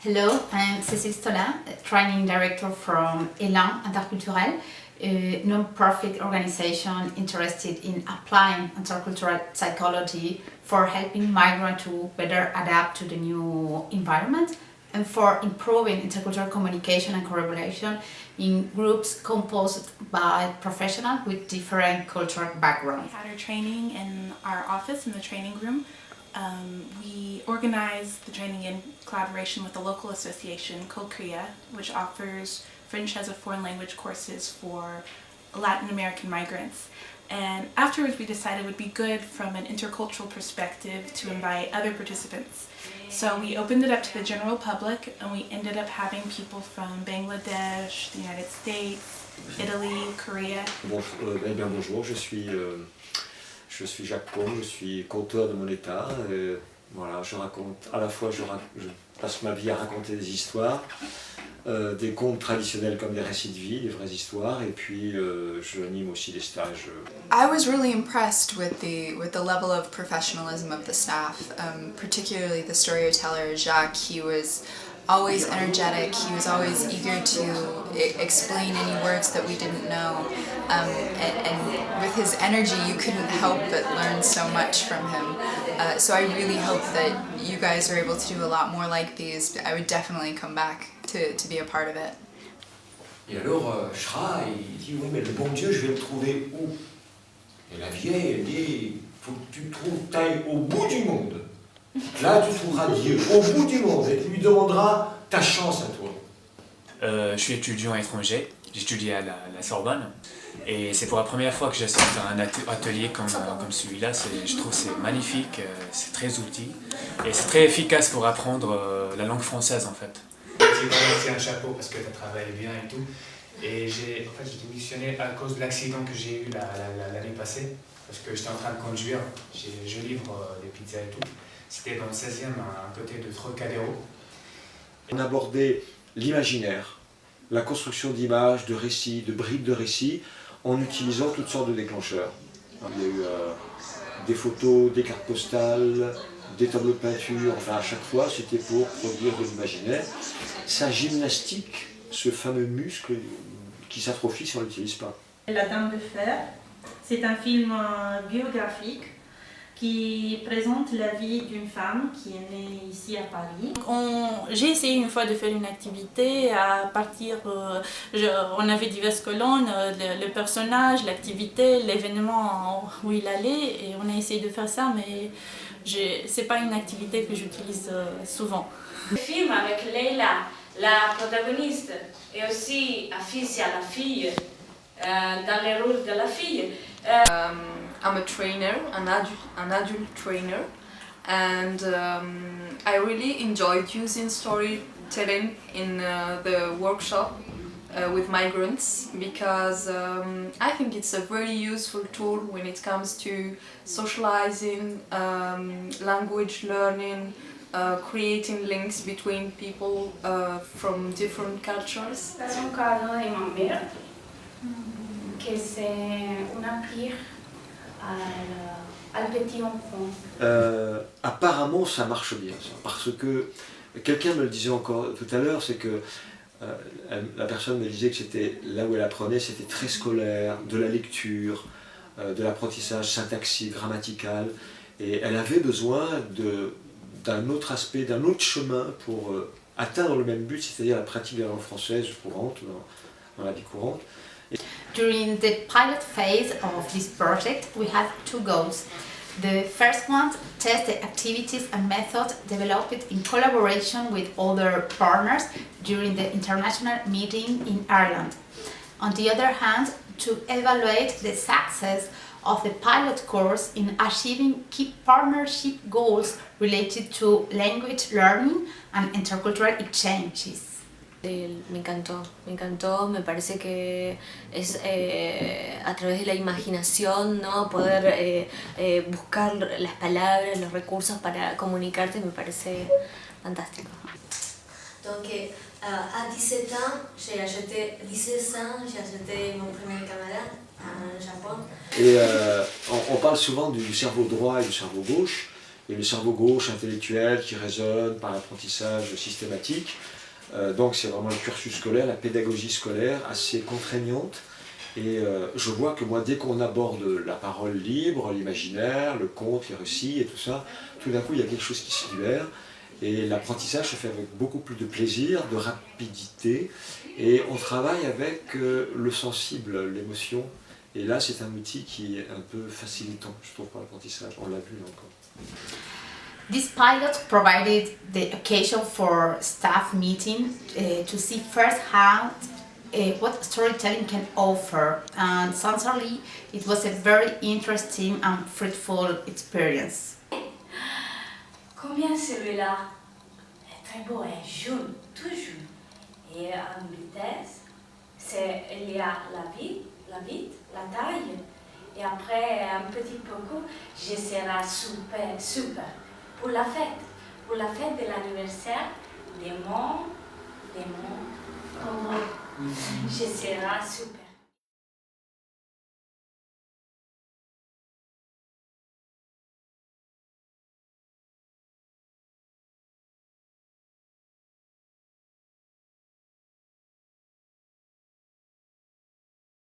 Hello, I'm Cécile Stola, training director from Elan Interculturel, a non-profit organization interested in applying intercultural psychology for helping migrants to better adapt to the new environment and for improving intercultural communication and collaboration in groups composed by professionals with different cultural backgrounds. We had our training in our office in the training room. We organized the training in collaboration with the local association, COCREA, which offers French as a foreign language courses for Latin American migrants. And afterwards we decided it would be good from an intercultural perspective to invite other participants. So we opened it up to the general public and we ended up having people from Bangladesh, the United States, Italy, Korea. Bonjour, je suis Jacques Combe, je suis conteur de mon état. Et voilà, je raconte, à la fois je passe ma vie à raconter des histoires, des contes traditionnels comme des récits de vie, des vraies histoires, et puis je anime aussi des stages. I was really impressed with the level of professionalism of the staff, particularly the storyteller Jacques. He was always energetic, he was always eager to explain any words that we didn't know, and with his energy you couldn't help but learn so much from him. So I really hope that you guys are able to do a lot more like these. I would definitely come back to be a part of it. Et alors Shra, il dit oui mais le bon Dieu je vais le trouver où? Et la vieille elle dit faut que tu t'ailles au bout du monde. Là, tu trouveras Dieu au bout du monde et tu lui demanderas ta chance à toi. Je suis étudiant étranger, j'étudie à la Sorbonne et c'est pour la première fois que j'assiste à un atelier comme celui-là. Je trouve que c'est magnifique, c'est très outil et c'est très efficace pour apprendre la langue française en fait. C'est un chapeau parce que tu as travaillé bien et tout. Et j'ai démissionné à cause de l'accident que j'ai eu l'année passée parce que j'étais en train de conduire, je livre des pizzas et tout. C'était dans le 16e, à côté de Trocadéro. On abordait l'imaginaire, la construction d'images, de récits, de bribes de récits, en utilisant toutes sortes de déclencheurs. Il y a eu des photos, des cartes postales, des tableaux de peinture, enfin à chaque fois c'était pour produire de l'imaginaire. Sa gymnastique, ce fameux muscle qui s'atrophie si on ne l'utilise pas. La Dame de Fer, c'est un film biographique qui présente la vie d'une femme qui est née ici à Paris. J'ai essayé une fois de faire une activité à partir, on avait diverses colonnes, le personnage, l'activité, l'événement où il allait et on a essayé de faire ça mais c'est pas une activité que j'utilise souvent. Le film avec Leila, la protagoniste, et aussi Afisia, la fille, dans le rôle de la fille. I'm a trainer, an adult trainer, and I really enjoyed using storytelling in the workshop with migrants because I think it's a very useful tool when it comes to socializing, language learning, creating links between people from different cultures. Un cadeau de ma mère, que c'est una pierre al petit enfant. Apparemment ça marche bien ça, parce que quelqu'un me le disait encore tout à l'heure, c'est que la personne me disait que c'était là où elle apprenait, c'était très scolaire, de la lecture, de l'apprentissage syntaxique, grammatical, et elle avait besoin d'un autre aspect, d'un autre chemin pour atteindre le même but, c'est-à-dire la pratique de la langue française courante, dans la vie courante. During the pilot phase of this project, we had two goals. The first one, test the activities and methods developed in collaboration with other partners during the international meeting in Ireland. On the other hand, to evaluate the success of the pilot course in achieving key partnership goals related to language learning and intercultural exchanges. Me encantó, me parece que es a través de la imaginación, ¿no? Poder buscar las palabras, los recursos para comunicarte, me parece fantástico. Donc à 17 ans, j'ai acheté mon premier caméra au Japon. Et on parle souvent du cerveau droit et du cerveau gauche, et le cerveau gauche intellectuel qui résonne par l'apprentissage systématique. Donc c'est vraiment le cursus scolaire, la pédagogie scolaire assez contraignante. Et je vois que moi, dès qu'on aborde la parole libre, l'imaginaire, le conte, les récits et tout ça, tout d'un coup il y a quelque chose qui se libère. Et l'apprentissage se fait avec beaucoup plus de plaisir, de rapidité. Et on travaille avec le sensible, l'émotion. Et là, c'est un outil qui est un peu facilitant, je trouve, pour l'apprentissage. On l'a vu là encore. This pilot provided the occasion for staff meeting to see firsthand what storytelling can offer, and sincerely, it was a very interesting and fruitful experience. Combien celui-là est très beau et jaune, tout jaune. Et en vitesse, il y a la vide, la taille. Et après un petit peu, je serai super. Pour la fête de l'anniversaire de mon je serai super.